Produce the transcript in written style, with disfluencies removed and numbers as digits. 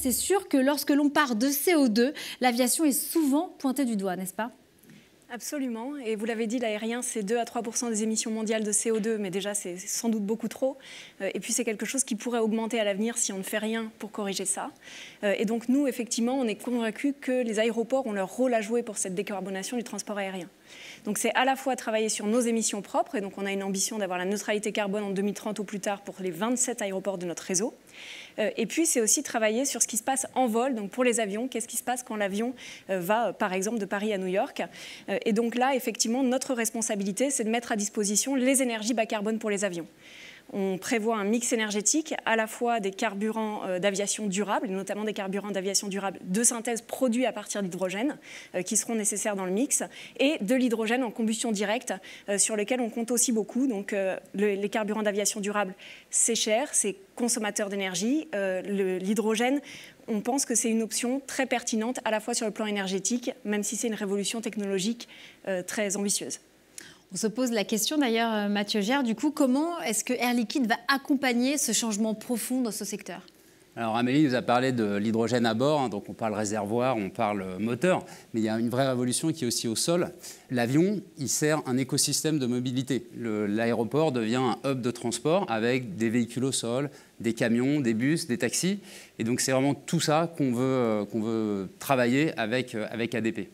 c'est sûr que lorsque l'on parle de CO2, l'aviation est souvent pointée du doigt, n'est-ce pas ? Absolument. Et vous l'avez dit, l'aérien, c'est 2 à 3% des émissions mondiales de CO2, mais déjà, c'est sans doute beaucoup trop. Et puis, c'est quelque chose qui pourrait augmenter à l'avenir si on ne fait rien pour corriger ça. Et donc, nous, effectivement, on est convaincus que les aéroports ont leur rôle à jouer pour cette décarbonation du transport aérien. Donc, c'est à la fois travailler sur nos émissions propres, et donc on a une ambition d'avoir la neutralité carbone en 2030 au plus tard pour les 27 aéroports de notre réseau. Et puis, c'est aussi travailler sur ce qui se passe en vol, donc pour les avions, qu'est-ce qui se passe quand l'avion va, par exemple, de Paris à New York. Et donc là, effectivement, notre responsabilité, c'est de mettre à disposition les énergies bas carbone pour les avions. On prévoit un mix énergétique, à la fois des carburants d'aviation durable, notamment des carburants d'aviation durable de synthèse produits à partir d'hydrogène, qui seront nécessaires dans le mix, et de l'hydrogène en combustion directe, sur lequel on compte aussi beaucoup. Donc les carburants d'aviation durable, c'est cher, c'est consommateur d'énergie. L'hydrogène, on pense que c'est une option très pertinente, à la fois sur le plan énergétique, même si c'est une révolution technologique très ambitieuse. On se pose la question d'ailleurs, Mathieu Gère, du coup, comment est-ce que Air Liquide va accompagner ce changement profond dans ce secteur ? Alors Amélie nous a parlé de l'hydrogène à bord, hein, donc on parle réservoir, on parle moteur, mais il y a une vraie révolution qui est aussi au sol. L'avion, il sert un écosystème de mobilité. L'aéroport devient un hub de transport avec des véhicules au sol, des camions, des bus, des taxis. Et donc c'est vraiment tout ça qu'on veut travailler avec ADP.